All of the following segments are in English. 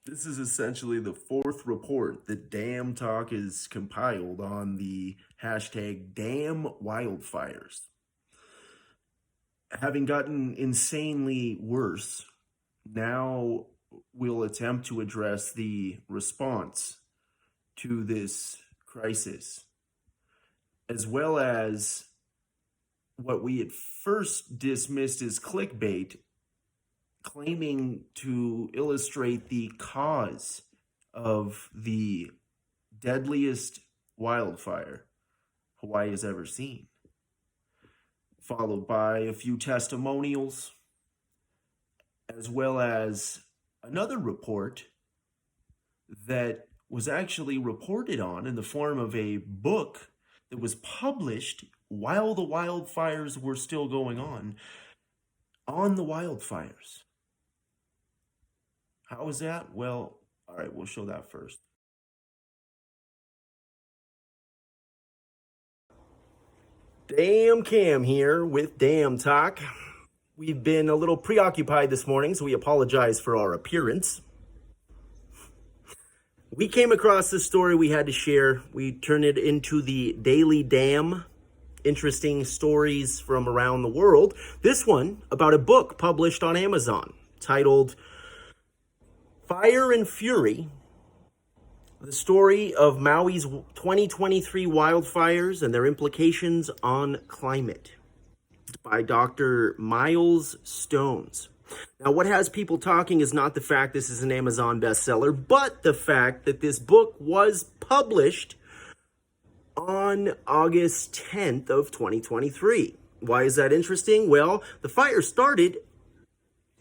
This is essentially the fourth report that Daamn Talk has compiled on the hashtag Daamn wildfires. Having gotten insanely worse, now we'll attempt to address the response to this crisis, as well as what we at first dismissed as clickbait, claiming to illustrate the cause of the deadliest wildfire Hawaii has ever seen, followed by a few testimonials, as well as another report that was actually reported on in the form of a book that was published while the wildfires were still going on the wildfires. How is that? Well, all right, we'll show that first. Daamn Cam here with Daamn Talk. We've been a little preoccupied this morning, so we apologize for our appearance. We came across this story we had to share. We turned it into the Daily Daamn, interesting stories from around the world. This one about a book published on Amazon titled Fire and Fury, the story of Maui's 2023 wildfires and their implications on climate, by Dr. Miles Stones. Now, what has people talking is not the fact this is an Amazon bestseller, but the fact that this book was published on August 10th of 2023. Why is that interesting? Well, the fire started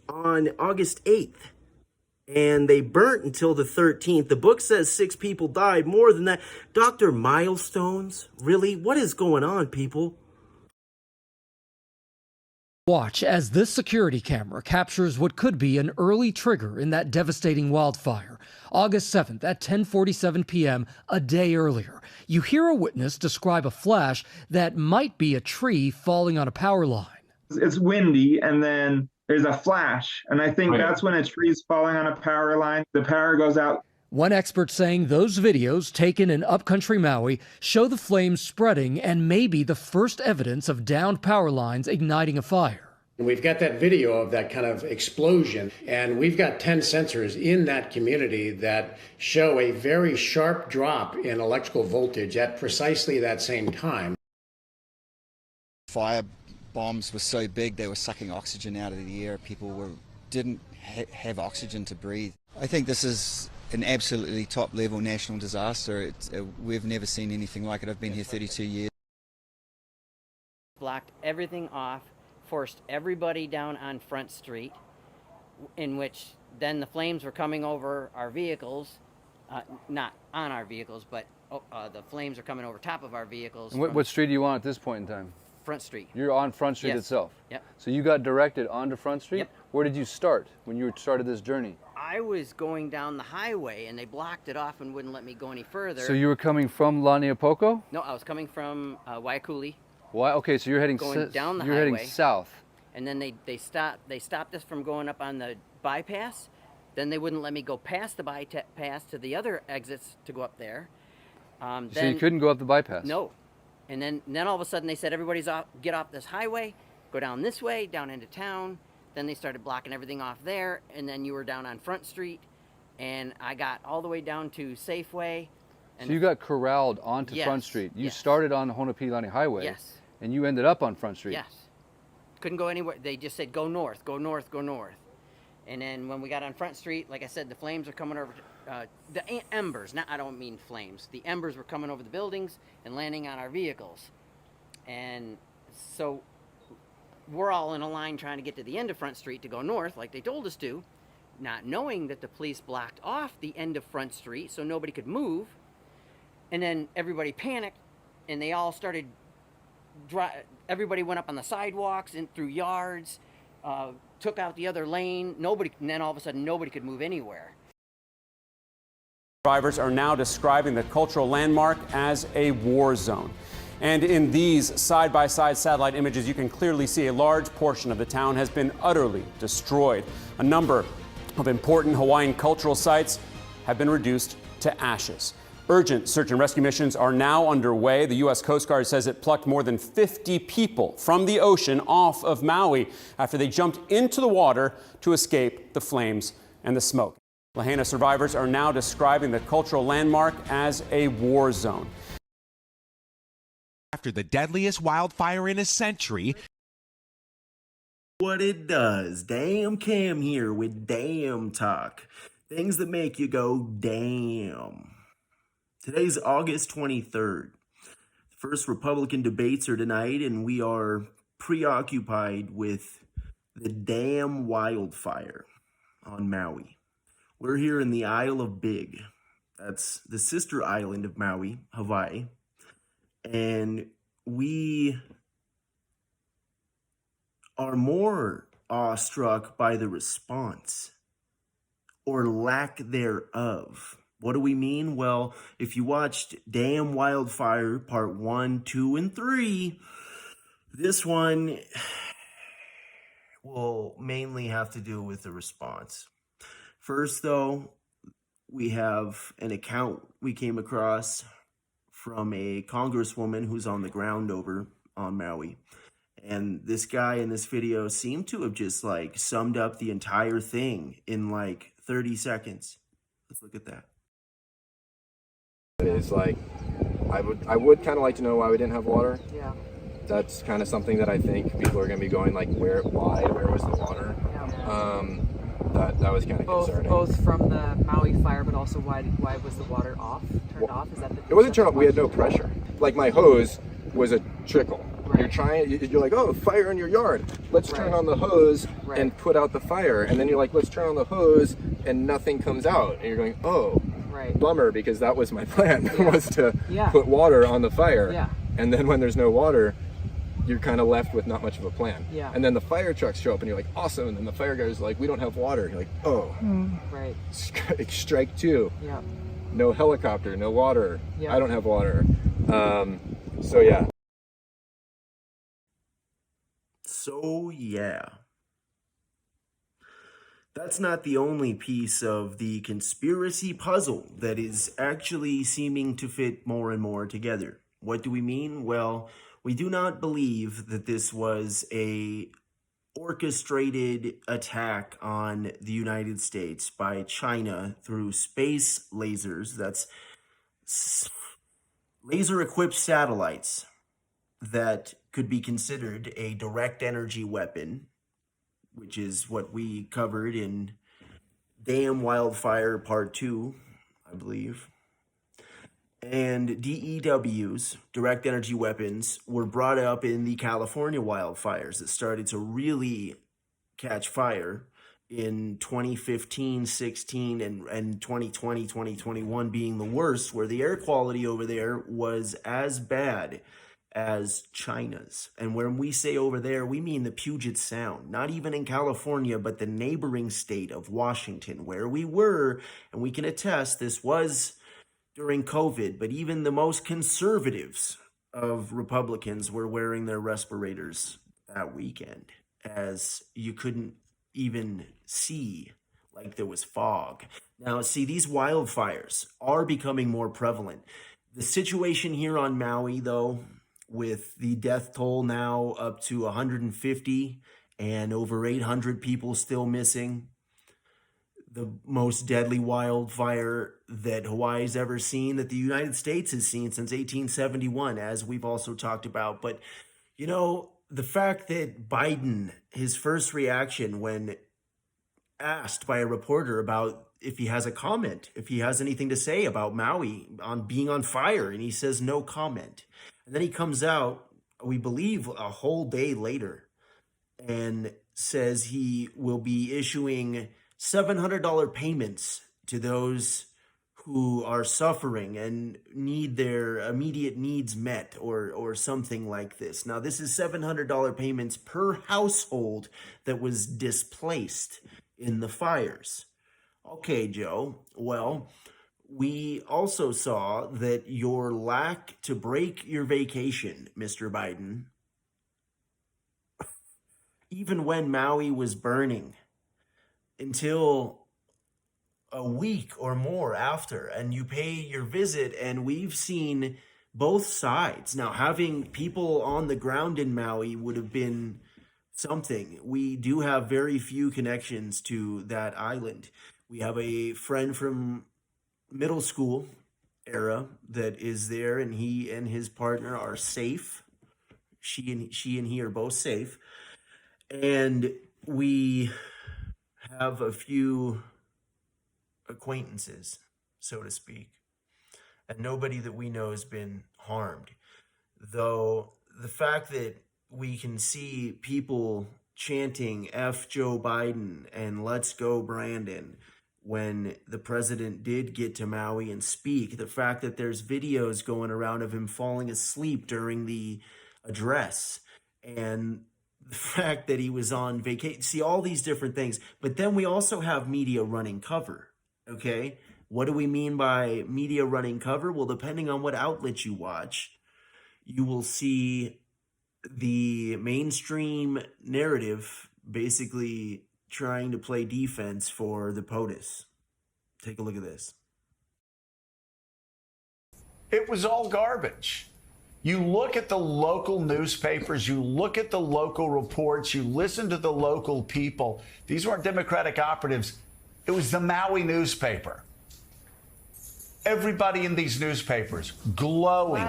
on August 8th. And they burnt until the 13th. The book says 6 people died. More than that. Dr. Milestones? Really? What is going on, people? Watch as this security camera captures what could be an early trigger in that devastating wildfire. August 7th at 10:47 p.m., a day earlier. You hear a witness describe a flash that might be a tree falling on a power line. It's windy, and then there's a flash, and I think that's when a tree's falling on a power line. The power goes out. One expert saying those videos taken in upcountry Maui show the flames spreading and maybe the first evidence of downed power lines igniting a fire. We've got that video of that kind of explosion, and we've got 10 sensors in that community that show a very sharp drop in electrical voltage at precisely that same time. Fire bombs were so big they were sucking oxygen out of the air. People didn't have oxygen to breathe. I think this is an absolutely top-level national disaster. We've never seen anything like it. I've been here 32 years. Blocked everything off, forced everybody down on Front Street, in which then the flames were coming over our vehicles, not on our vehicles, but the flames are coming over top of our vehicles. And what street do you on at this point in time? Front Street. You're on Front Street itself? Yep. So you got directed onto Front Street? Yep. Where did you start when you started this journey? I was going down the highway and they blocked it off and wouldn't let me go any further. So you were coming from Laniapoko? No, I was coming from Waiakuli. Why? Okay, so you're heading going down the you're highway. Heading south. And then they stopped us from going up on the bypass. Then they wouldn't let me go past the bypass to the other exits to go up there. So you couldn't go up the bypass? No. And then all of a sudden they said, get off this highway, go down this way, down into town. Then they started blocking everything off there, and then you were down on Front Street, and I got all the way down to Safeway. And so you got corralled onto yes, Front Street. You yes. started on the Honopilani Highway. Yes. And you ended up on Front Street. Yes. Couldn't go anywhere. They just said, go north, go north, go north. And then when we got on Front Street, like I said, the flames are coming over, the embers, I don't mean flames, the embers were coming over the buildings and landing on our vehicles. And so we're all in a line trying to get to the end of Front Street to go north, like they told us to, not knowing that the police blocked off the end of Front Street so nobody could move. And then everybody panicked, and they all started, everybody went up on the sidewalks and through yards, took out the other lane. And then all of a sudden, nobody could move anywhere. Drivers are now describing the cultural landmark as a war zone. And in these side-by-side satellite images, you can clearly see a large portion of the town has been utterly destroyed. A number of important Hawaiian cultural sites have been reduced to ashes. Urgent search and rescue missions are now underway. The U.S. Coast Guard says it plucked more than 50 people from the ocean off of Maui after they jumped into the water to escape the flames and the smoke. Lahaina survivors are now describing the cultural landmark as a war zone. After the deadliest wildfire in a century. What it does. Damn Cam here with Damn Talk. Things that make you go damn. Today's August 23rd. The first Republican debates are tonight, and we are preoccupied with the Daamn wildfire on Maui. We're here in the Isle of Big. That's the sister island of Maui, Hawaii. And we are more awestruck by the response or lack thereof. What do we mean? Well, if you watched Daamn Wildfire Part 1, 2, and 3, this one will mainly have to do with the response. First, though, we have an account we came across from a congresswoman who's on the ground over on Maui. And this guy in this video seemed to have just like summed up the entire thing in like 30 seconds. Let's look at that. Is like, I would kind of like to know why we didn't have water. Yeah. That's kind of something that I think people are going to be going like, where was the water? Yeah. That was kind of concerning. Both from the Maui fire, but also why was the water turned off? Is that the? It wasn't turned off. We had no pressure. Like my hose was a trickle. Right. You're like, oh, fire in your yard. Let's turn on the hose and put out the fire. And then you're like, let's turn on the hose and nothing comes out. And you're going, oh, bummer, because that was my plan, was to put water on the fire. Yeah. And then when there's no water, you're kind of left with not much of a plan. Yeah. And then the fire trucks show up and you're like, awesome. And then the fire guys are like, we don't have water. And you're like, oh, right. Strike two. Yeah. No helicopter, no water. Yeah. I don't have water. So yeah. So yeah. That's not the only piece of the conspiracy puzzle that is actually seeming to fit more and more together. What do we mean? Well, we do not believe that this was a orchestrated attack on the United States by China through space lasers. That's laser-equipped satellites that could be considered a direct energy weapon, which is what we covered in Daamn Wildfire Part 2, I believe. And DEWs, direct energy weapons, were brought up in the California wildfires that started to really catch fire in 2015, 16, and 2020, 2021 being the worst, where the air quality over there was as bad as China's. And when we say over there, we mean the Puget Sound, not even in California, but the neighboring state of Washington, where we were, and we can attest this was during COVID, but even the most conservatives of Republicans were wearing their respirators that weekend, as you couldn't even see, like there was fog. Now, see, these wildfires are becoming more prevalent. The situation here on Maui, though, with the death toll now up to 150 and over 800 people still missing, the most deadly wildfire that Hawaii's ever seen, that the United States has seen since 1871, as we've also talked about. But, you know, the fact that Biden, his first reaction when asked by a reporter about if he has a comment, if he has anything to say about Maui on being on fire, and he says no comment. And then he comes out, we believe a whole day later, and says he will be issuing $700 payments to those who are suffering and need their immediate needs met, or something like this. Now, this is $700 payments per household that was displaced in the fires. Okay, Joe, well, we also saw that your lack to break your vacation, Mr. Biden, even when Maui was burning, until a week or more after, and you pay your visit, and we've seen both sides. Now, having people on the ground in Maui would have been something. We do have very few connections to that island. We have a friend from middle school era that is there, and he and his partner are safe. She and he are both safe. And we have a few acquaintances, so to speak, and nobody that we know has been harmed. Though the fact that we can see people chanting F Joe Biden and let's go Brandon when the president did get to Maui and speak, the fact that there's videos going around of him falling asleep during the address, and the fact that he was on vacation, see all these different things. But then we also have media running cover. Okay, what do we mean by media running cover? Well, depending on what outlet you watch, you will see the mainstream narrative basically trying to play defense for the POTUS. Take a look at this. It was all garbage. You look at the local newspapers, you look at the local reports, you listen to the local people. These weren't Democratic operatives. It was the Maui newspaper. Everybody in these newspapers glowing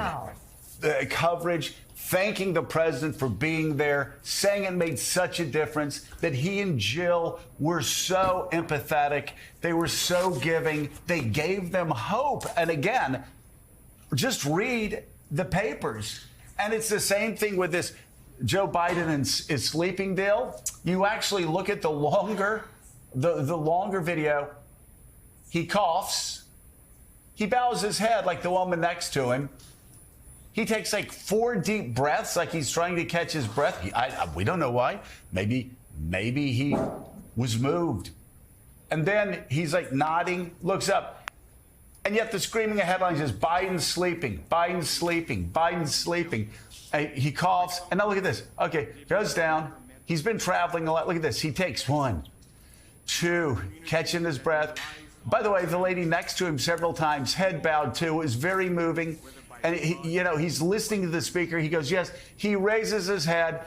coverage, thanking the president for being there, saying it made such a difference, that he and Jill were so empathetic. They were so giving. They gave them hope. And again, just read the papers. And it's the same thing with this Joe Biden and his sleeping deal. You actually look at the longer video. He coughs. He bows his head like the woman next to him. He takes like 4 deep breaths, like he's trying to catch his breath. We don't know why. Maybe he was moved. And then he's like nodding, looks up. And yet the screaming headline says, Biden's sleeping, Biden's sleeping, Biden's sleeping. He coughs. And now look at this. Okay, goes down. He's been traveling a lot. Look at this. He takes 1, 2, catching his breath. By the way, the lady next to him several times, head bowed too, is very moving. And he's listening to the speaker. He goes, yes. He raises his head.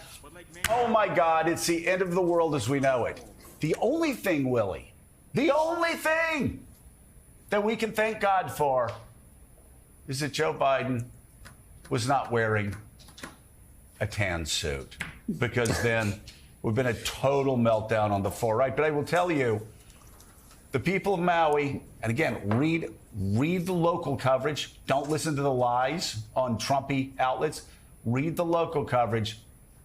Oh my God, it's the end of the world as we know it. The only thing, Willie, the only thing that we can thank God for is that Joe Biden was not wearing a tan suit, because then we've been a total meltdown on the far right. But I will tell you, the people of Maui, and again, read the local coverage. Don't listen to the lies on Trumpy outlets. Read the local coverage.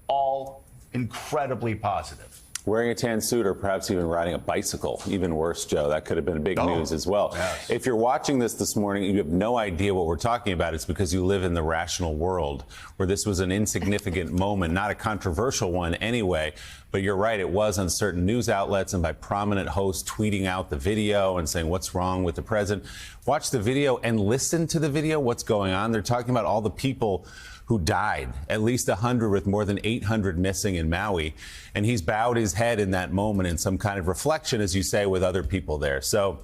All incredibly positive. Wearing a tan suit, or perhaps even riding a bicycle. Even worse, Joe. That could have been big news as well. Yes. If you're watching this morning and you have no idea what we're talking about, it's because you live in the rational world where this was an insignificant moment, not a controversial one anyway. But you're right, it was on certain news outlets and by prominent hosts tweeting out the video and saying, what's wrong with the president? Watch the video and listen to the video. What's going on? They're talking about all the people who died, at least 100, with more than 800 missing in Maui. And he's bowed his head in that moment in some kind of reflection, as you say, with other people there. So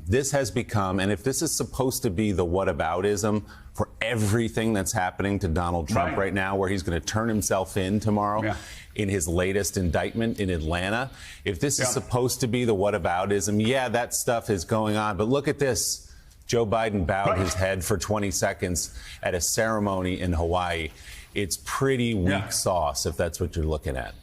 this has become, and if this is supposed to be the whataboutism for everything that's happening to Donald Trump right now, where he's going to turn himself in tomorrow in his latest indictment in Atlanta, if this is supposed to be the whataboutism, that stuff is going on. But look at this. Joe Biden bowed his head for 20 seconds at a ceremony in Hawaii. It's pretty weak sauce, if that's what you're looking at.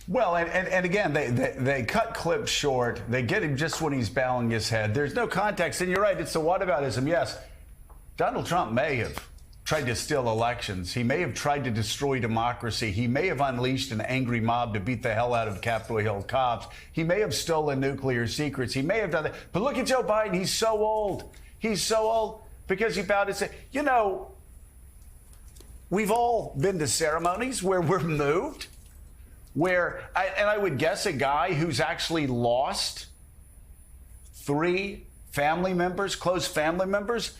Well, and again, they cut clips short. They get him just when he's bowing his head. There's no context. And you're right, it's the whataboutism. Yes, Donald Trump may have tried to steal elections. He may have tried to destroy democracy. He may have unleashed an angry mob to beat the hell out of Capitol Hill cops. He may have stolen nuclear secrets. He may have done that. But look at Joe Biden. He's so old. He's so old because he bowed his head. You know, we've all been to ceremonies where we're moved, where, I would guess a guy who's actually lost 3 family members, close family members.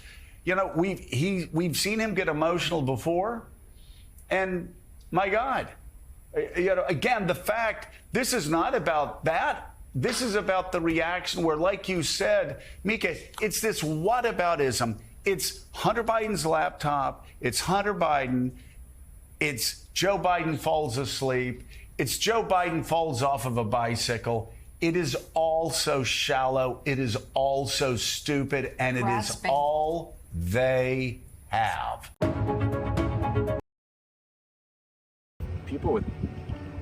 You know, we've seen him get emotional before, and my God, you know, again, the fact this is not about that. This is about the reaction where, like you said, Mika, it's this whataboutism. It's Hunter Biden's laptop. It's Hunter Biden. It's Joe Biden falls asleep. It's Joe Biden falls off of a bicycle. It is all so shallow. It is all so stupid. And it is all they have. People with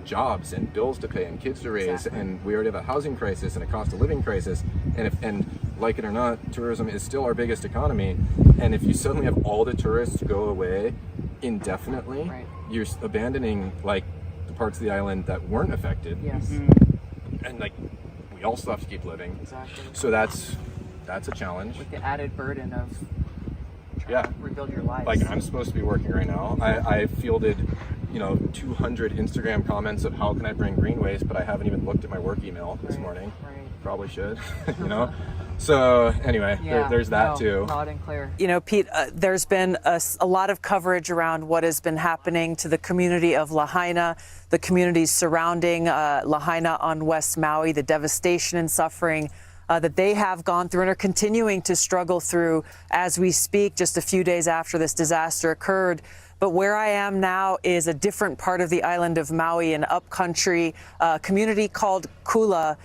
jobs and bills to pay and kids to raise, and we already have a housing crisis and a cost of living crisis, and like it or not, tourism is still our biggest economy. And if you suddenly have all the tourists go away indefinitely, you're abandoning like the parts of the island that weren't affected. Yes. And like we all still have to keep living. Exactly. So that's a challenge. With the added burden of yeah, rebuild your lives. Like I'm supposed to be working right now. I fielded 200 Instagram comments of how can I bring green waste, but I haven't even looked at my work email this morning. Probably should, So anyway, there's that too. Loud and clear. Pete, there's been a lot of coverage around what has been happening to the community of Lahaina, the communities surrounding Lahaina on West Maui, the devastation and suffering that they have gone through and are continuing to struggle through as we speak, just a few days after this disaster occurred. But where I am now is a different part of the island of Maui, an upcountry community called Kula.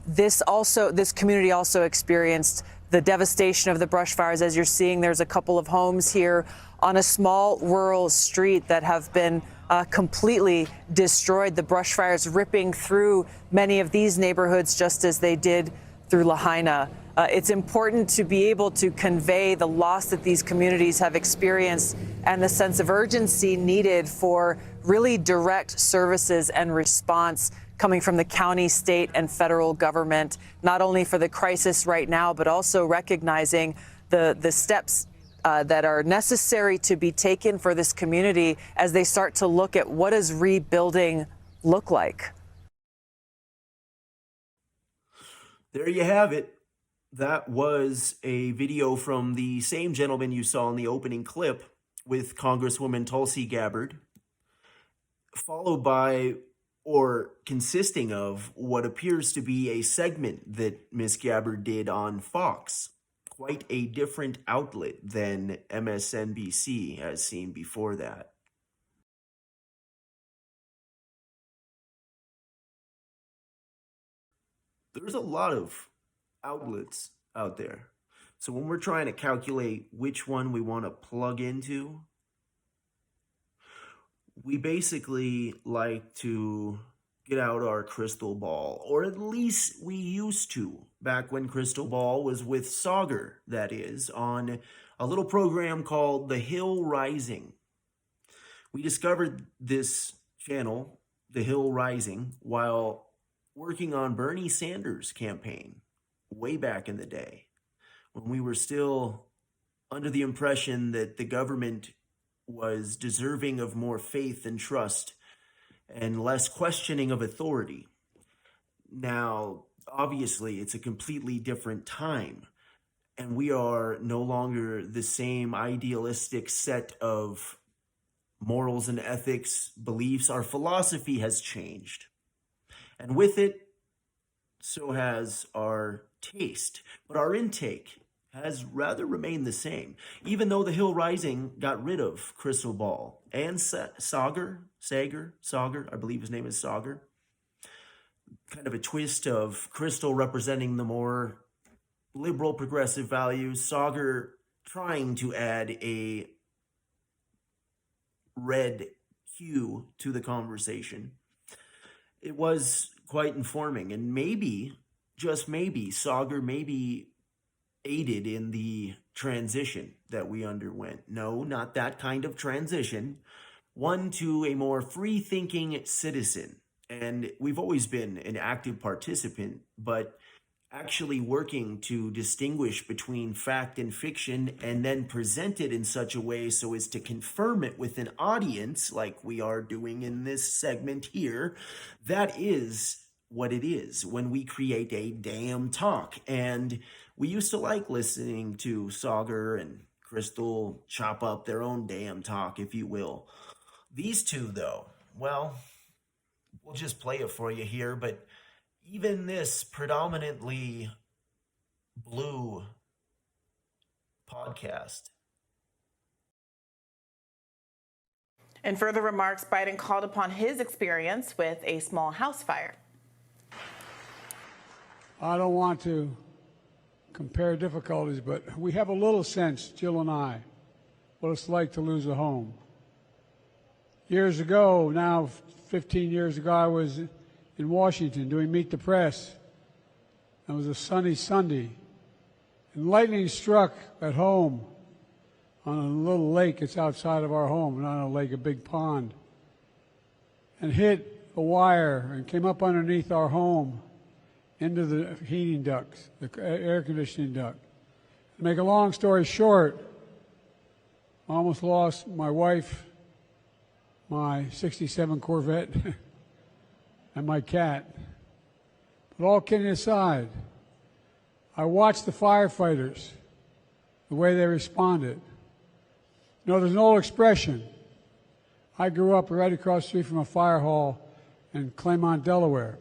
This community also experienced the devastation of the brush fires. As you're seeing, there's a couple of homes here on a small rural street that have been completely destroyed. The brush fires ripping through many of these neighborhoods just as they did through Lahaina. It's important to be able to convey the loss that these communities have experienced and the sense of urgency needed for really direct services and response coming from the county, state, and federal government, not only for the crisis right now, but also recognizing the steps that are necessary to be taken for this community as they start to look at what does rebuilding look like. There you have it. That was a video from the same gentleman you saw in the opening clip with Congresswoman Tulsi Gabbard, followed by, or consisting of, what appears to be a segment that Ms. Gabbard did on Fox. Quite a different outlet than MSNBC has seen before that. There's a lot of outlets out there. So when we're trying to calculate which one we want to plug into, we basically like to get out our crystal ball, or at least we used to, back when Crystal Ball was with Sauger, that is, on a little program called The Hill Rising. We discovered this channel, The Hill Rising, while working on Bernie Sanders' campaign way back in the day, when we were still under the impression that the government was deserving of more faith and trust and less questioning of authority. Now, obviously, it's a completely different time, and we are no longer the same idealistic set of morals and ethics, beliefs. Our philosophy has changed. And with it, so has our taste. But our intake has rather remained the same, even though The Hill Rising got rid of Crystal Ball and Sauger, I believe his name is Sauger. Kind of a twist of Crystal representing the more liberal progressive values, Sauger trying to add a red hue to the conversation. It was quite informing, and maybe, just maybe, Sauger maybe aided in the transition that we underwent. No, not that kind of transition. One to a more free-thinking citizen. And we've always been an active participant, but actually working to distinguish between fact and fiction and then present it in such a way so as to confirm it with an audience like we are doing in this segment here. That is what it is when we create a damn talk. And we used to like listening to Sauger and Crystal chop up their own damn talk, if you will. These two, though, well, we'll just play it for you here, but even this predominantly blue podcast. In further remarks, Biden called upon his experience with a small house fire. I don't want to compare difficulties, but we have a little sense, Jill and I, what it's like to lose a home. Years ago, now 15 years ago, I was in Washington doing Meet the Press. It was a sunny Sunday, and lightning struck at home on a little lake that's outside of our home, not a lake, a big pond, and hit a wire and came up underneath our home into the heating ducts, the air conditioning duct. To make a long story short, I almost lost my wife, my 67 Corvette, and my cat. But all kidding aside, I watched the firefighters, the way they responded. You know, there's an old expression. I grew up right across the street from a fire hall in Claymont, Delaware.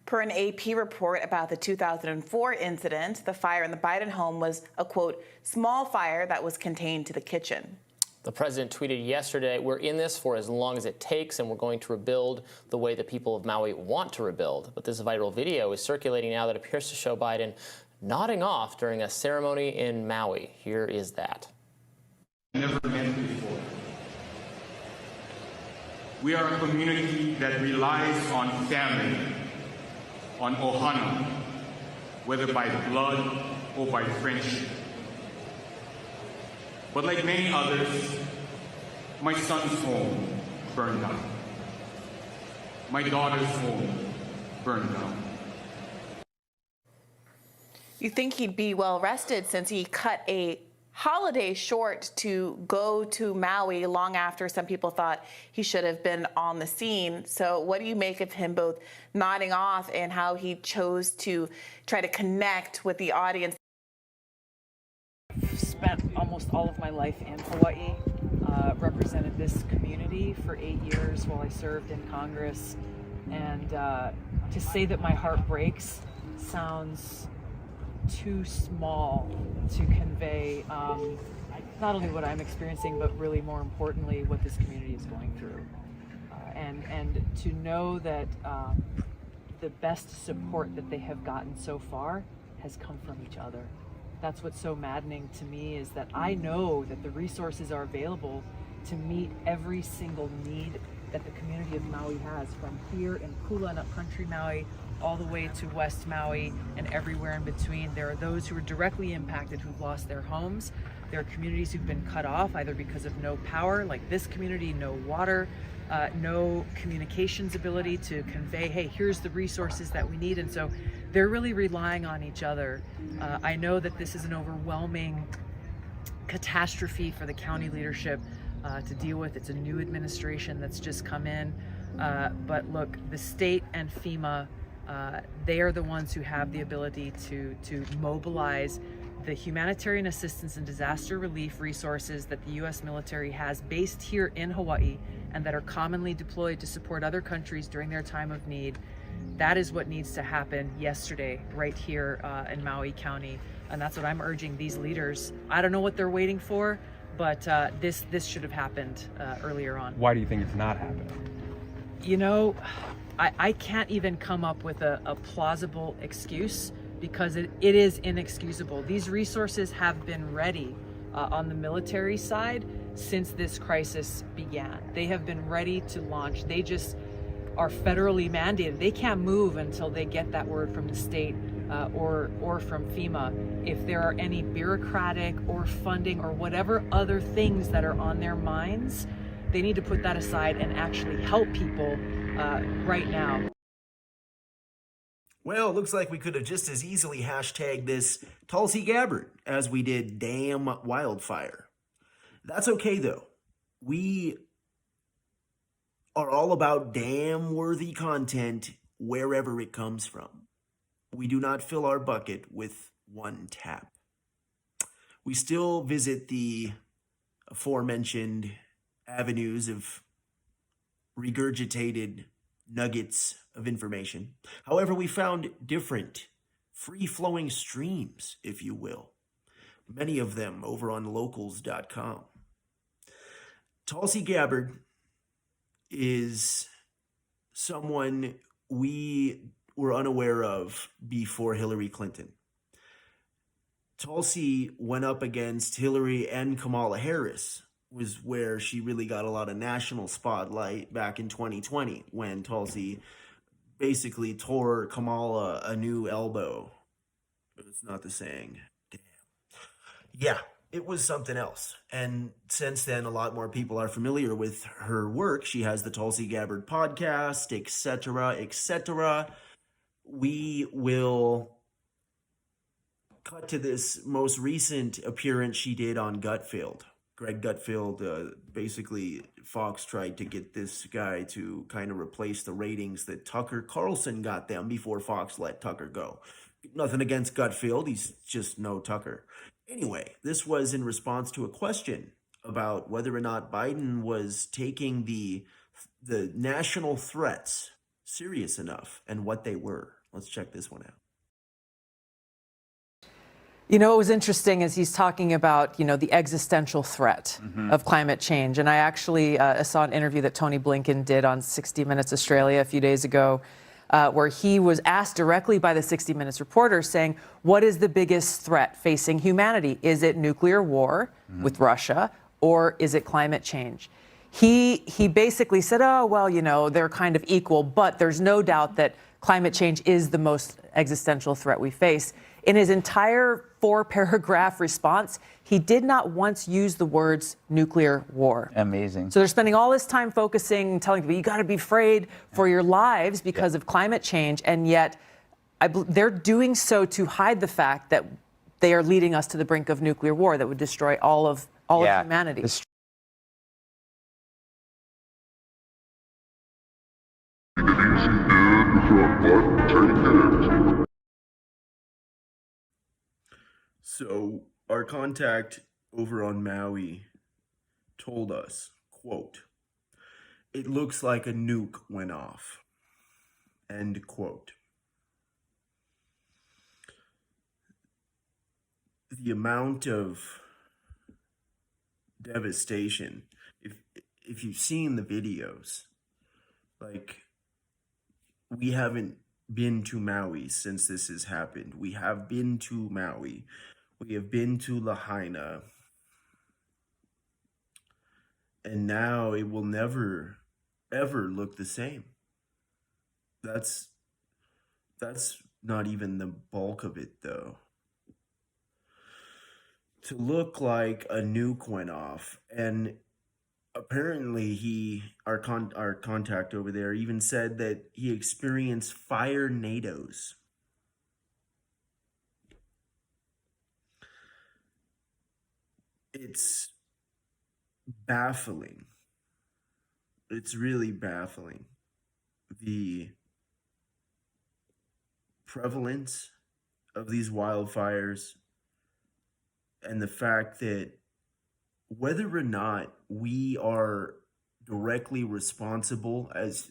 Per an AP report about the 2004 incident, the fire in the Biden home was a, quote, small fire that was contained to the kitchen. The president tweeted yesterday, "We're in this for as long as it takes, and we're going to rebuild the way the people of Maui want to rebuild." But this viral video is circulating now that appears to show Biden nodding off during a ceremony in Maui. Here is that. Never met before. We are a community that relies on family, on ohana, whether by blood or by friendship. But like many others, my son's home burned down. My daughter's home burned down. You think he'd be well rested since he cut a holiday short to go to Maui long after some people thought he should have been on the scene. So what do you make of him both nodding off and how he chose to try to connect with the audience? I've spent almost all of my life in Hawaii, represented this community for 8 years while I served in Congress. And to say that my heart breaks sounds too small to convey not only what I'm experiencing, but really more importantly, what this community is going through. And to know that the best support that they have gotten so far has come from each other. That's what's so maddening to me, is that I know that the resources are available to meet every single need that the community of Maui has, from here in Kula and upcountry Maui all the way to West Maui and everywhere in between. There are those who are directly impacted, who've lost their homes. There are communities who've been cut off either because of no power, like this community, no water, no communications ability to convey, hey, here's the resources that we need. And so they're really relying on each other. I know that this is an overwhelming catastrophe for the county leadership to deal with. It's a new administration that's just come in. But look, the state and FEMA, they are the ones who have the ability to mobilize the humanitarian assistance and disaster relief resources that the U.S. military has based here in Hawaii and that are commonly deployed to support other countries during their time of need. That is what needs to happen yesterday, right here in Maui County. And that's what I'm urging these leaders. I don't know what they're waiting for, but this should have happened earlier on. Why do you think it's not happening? You know, I can't even come up with a plausible excuse, because it is inexcusable. These resources have been ready on the military side since this crisis began. They have been ready to launch. They just are federally mandated. They can't move until they get that word from the state or from FEMA. If there are any bureaucratic or funding or whatever other things that are on their minds, they need to put that aside and actually help people right now. Well, it looks like we could have just as easily hashtagged this Tulsi Gabbard as we did Daamn wildfire. That's okay, though. We are all about damn-worthy content wherever it comes from. We do not fill our bucket with one tap. We still visit the aforementioned avenues of regurgitated nuggets of information. However, we found different free-flowing streams, if you will. Many of them over on locals.com. Tulsi Gabbard is someone we were unaware of before Hillary Clinton. Tulsi went up against Hillary and Kamala Harris, was where she really got a lot of national spotlight back in 2020 when Tulsi basically tore Kamala a new elbow. But it's not the saying. Damn. Yeah, it was something else. And since then, a lot more people are familiar with her work. She has the Tulsi Gabbard podcast, etc., etc. We will cut to this most recent appearance she did on Gutfeld. Greg Gutfeld, basically Fox tried to get this guy to kind of replace the ratings that Tucker Carlson got them before Fox let Tucker go. Nothing against Gutfeld, he's just no Tucker. Anyway, this was in response to a question about whether or not Biden was taking the national threats serious enough and what they were. Let's check this one out. You know, what was interesting is he's talking about, the existential threat of climate change. And I actually saw an interview that Tony Blinken did on 60 Minutes Australia a few days ago, where he was asked directly by the 60 Minutes reporter saying, what is the biggest threat facing humanity? Is it nuclear war with Russia, or is it climate change? He basically said, oh, well, they're kind of equal, but there's no doubt that climate change is the most existential threat we face. In his entire 4-paragraph response, he did not once use the words nuclear war. Amazing. So they're spending all this time focusing, telling people, you got to be afraid for your lives because of climate change. And yet they're doing so to hide the fact that they are leading us to the brink of nuclear war that would destroy all of humanity. So our contact over on Maui told us, quote, "It looks like a nuke went off," end quote. The amount of devastation, if you've seen the videos, like, we haven't been to Maui since this has happened. We have been to Maui. We have been to Lahaina. And now it will never, ever look the same. That's not even the bulk of it, though. To look like a nuke went off, and apparently our contact over there even said that he experienced fire tornadoes. It's baffling. It's really baffling. The prevalence of these wildfires and the fact that whether or not we are directly responsible as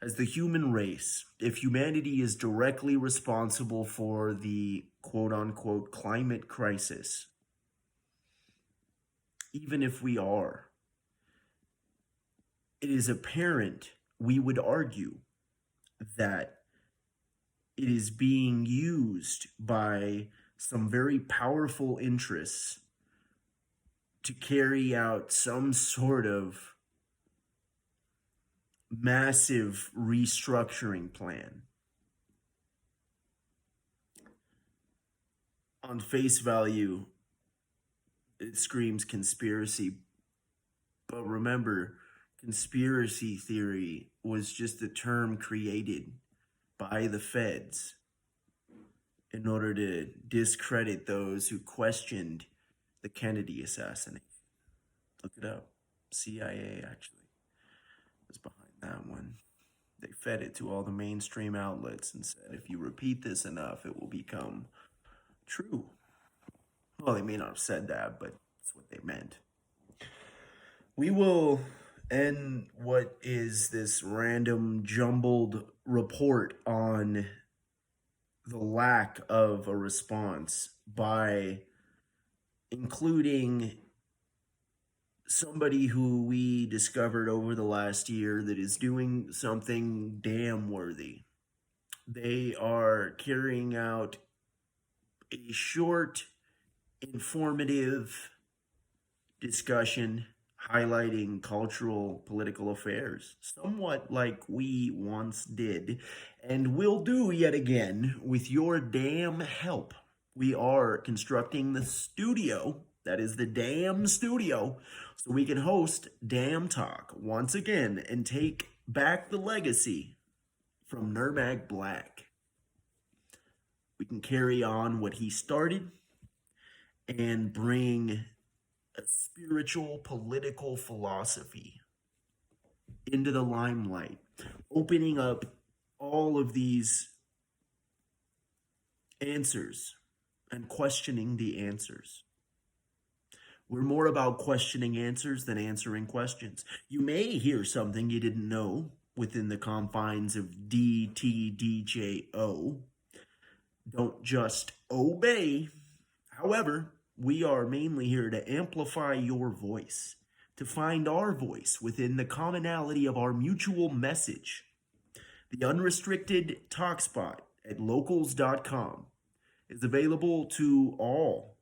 the human race, if humanity is directly responsible for the quote-unquote climate crisis, even if we are, it is apparent, we would argue, that it is being used by some very powerful interests to carry out some sort of massive restructuring plan. On face value, it screams conspiracy. But remember, conspiracy theory was just a term created by the feds in order to discredit those who questioned the Kennedy assassination. Look it up. CIA actually was behind that one. They fed it to all the mainstream outlets and said, if you repeat this enough, it will become true. Well, they may not have said that, but that's what they meant. We will and what is this random jumbled report on the lack of a response by including somebody who we discovered over the last year that is doing something damn worthy. They are carrying out a short, informative discussion highlighting cultural, political affairs, somewhat like we once did, and will do yet again with your damn help. We are constructing the studio, that is the Daamn studio, so we can host Daamn Talk once again and take back the legacy from Nurmag Black. We can carry on what he started and bring a spiritual, political philosophy into the limelight, opening up all of these answers and questioning the answers. We're more about questioning answers than answering questions. You may hear something you didn't know within the confines of DTDJO. Don't just obey. However, we are mainly here to amplify your voice, to find our voice within the commonality of our mutual message. The unrestricted talk spot at locals.com is available to all.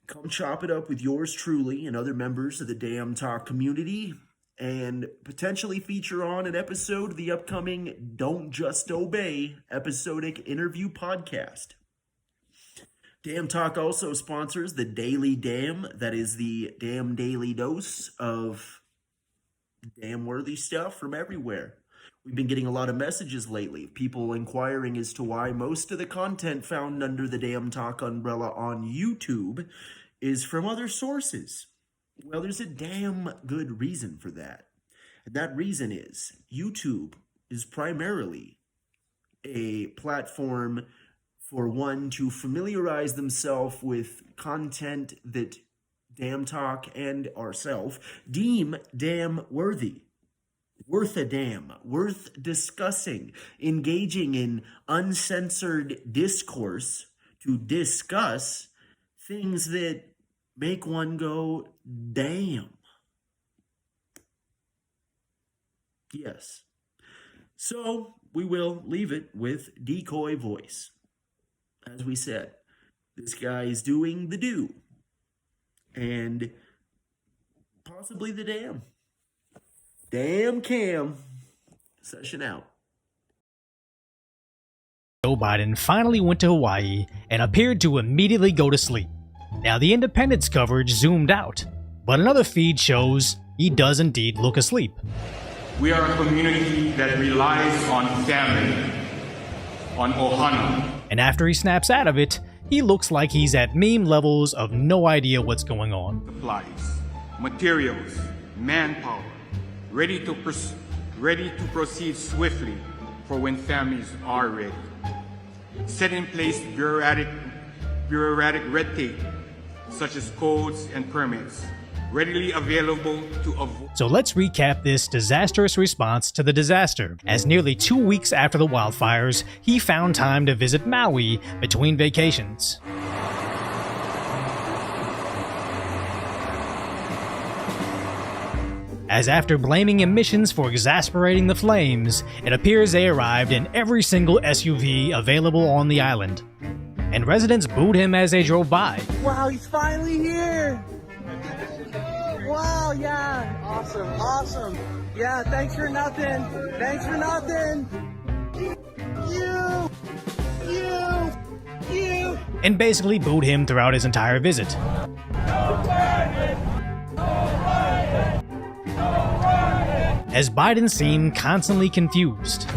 Come chop it up with yours truly and other members of the Daamn Talk community and potentially feature on an episode of the upcoming Don't Just Obey episodic interview podcast. Daamn Talk also sponsors the Daily Daamn, that is the Daamn Daily Dose of damn-worthy stuff from everywhere. We've been getting a lot of messages lately, people inquiring as to why most of the content found under the Daamn Talk umbrella on YouTube is from other sources. Well, there's a damn good reason for that. And that reason is YouTube is primarily a platform for one to familiarize themselves with content that Daamn Talk and ourselves deem damn worthy. Worth a damn, worth discussing, engaging in uncensored discourse to discuss things that make one go, damn. Yes. So we will leave it with Decoy Voice. As we said, this guy is doing the do and possibly the damn. Damn Cam. Session out. Joe Biden finally went to Hawaii and appeared to immediately go to sleep. Now the Independence coverage zoomed out, but another feed shows he does indeed look asleep. We are a community that relies on family, on ohana. And after he snaps out of it, he looks like he's at meme levels of no idea what's going on. Supplies, materials, manpower, ready to proceed swiftly for when families are ready. Set in place bureaucratic red tape, such as codes and permits, readily available to avoid. So let's recap this disastrous response to the disaster. As nearly 2 weeks after the wildfires, he found time to visit Maui between vacations. As after blaming emissions for exasperating the flames, it appears they arrived in every single SUV available on the island. And residents booed him as they drove by. Wow, he's finally here! Wow, yeah! Awesome. Yeah, thanks for nothing! You! And basically booed him throughout his entire visit. As Biden seemed constantly confused.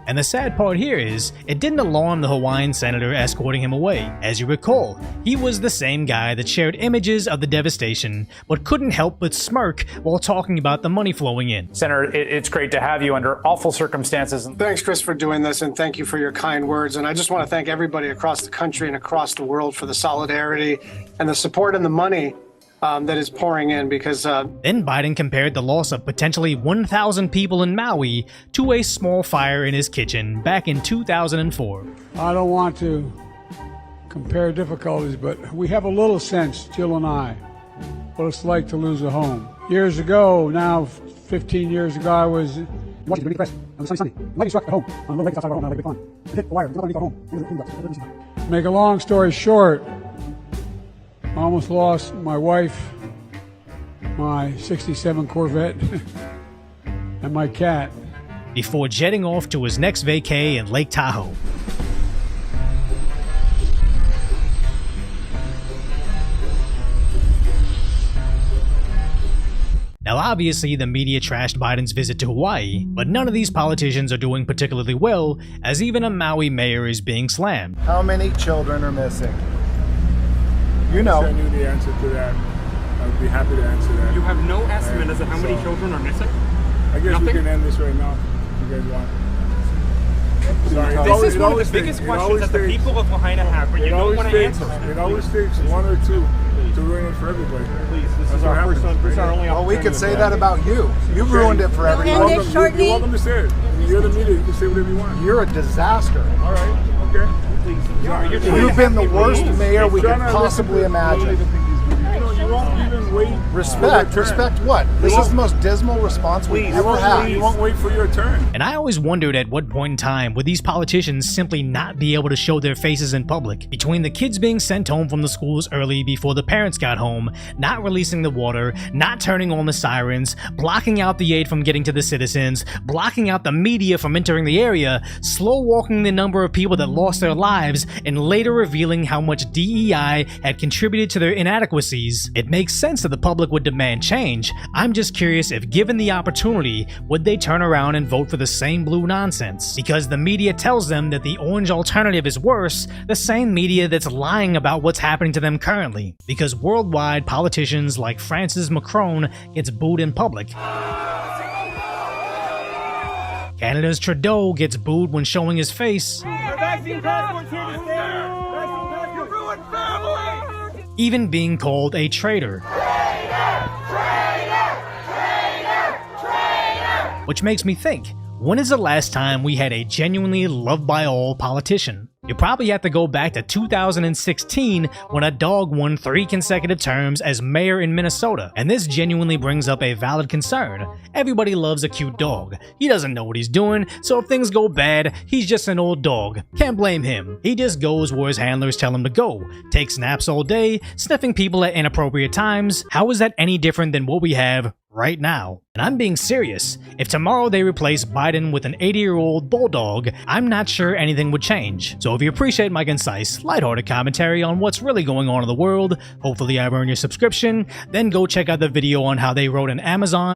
And And the sad part here is, it didn't alarm the Hawaiian senator escorting him away. As you recall, he was the same guy that shared images of the devastation, but couldn't help but smirk while talking about the money flowing in. Senator, it's great to have you under awful circumstances. Thanks, Chris, for doing this, and thank you for your kind words. And I just want to thank everybody across the country and across the world for the solidarity and the support and the money that is pouring in, because Then Biden compared the loss of potentially 1,000 people in Maui to a small fire in his kitchen back in 2004. I don't want to compare difficulties, but we have a little sense, Jill and I, what it's like to lose a home. Years ago, now 15 years ago, I was watching the press on a sunny Sunday. Lightning struck the home on the lake outside our home, Lake Pond. It hit the wire underneath our home. Make a long story short, I almost lost my wife, my 67 Corvette, and my cat. Before jetting off to his next vacay in Lake Tahoe. Now obviously the media trashed Biden's visit to Hawaii, but none of these politicians are doing particularly well, as even a Maui mayor is being slammed. How many children are missing? You know. I knew the answer to that. I would be happy to answer that. You have no estimate as to how many children are missing? I guess Nothing? we can end this right now if you guys want. Sorry, This is one of the biggest questions that the people of Lahaina have, but you don't want to answer. It always takes one or two to ruin it for everybody. Please, this is our first only Well, we could say that about you. You ruined it for everyone. You're welcome to say it. You're the media. You can say whatever you want. You're a disaster. All right. Okay. Please. You've been the worst mayor we could possibly imagine. You won't even wait. Respect what? This is the most dismal response we've ever had. You won't wait for your turn. And I always wondered at what point in time would these politicians simply not be able to show their faces in public. Between the kids being sent home from the schools early before the parents got home, not releasing the water, not turning on the sirens, blocking out the aid from getting to the citizens, blocking out the media from entering the area, slow walking the number of people that lost their lives, and later revealing how much DEI had contributed to their inadequacies, it makes sense that the public would demand change. I'm just curious if given the opportunity, would they turn around and vote for the same blue nonsense? Because the media tells them that the orange alternative is worse, the same media that's lying about what's happening to them currently. Because worldwide, politicians like Francis Macron gets booed in public. Canada's Trudeau gets booed when showing his face. Even being called a traitor. Which makes me think, when is the last time we had a genuinely loved by all politician? You probably have to go back to 2016 when a dog won 3 consecutive terms as mayor in Minnesota. And this genuinely brings up a valid concern. Everybody loves a cute dog. He doesn't know what he's doing, so if things go bad, he's just an old dog. Can't blame him. He just goes where his handlers tell him to go. Takes naps all day, sniffing people at inappropriate times. How is that any different than what we have right now? And I'm being serious. If tomorrow they replace Biden with an 80-year-old bulldog, I'm not sure anything would change. So if you appreciate my concise, lighthearted commentary on what's really going on in the world, hopefully I've earned your subscription, then go check out the video on how they wrote an Amazon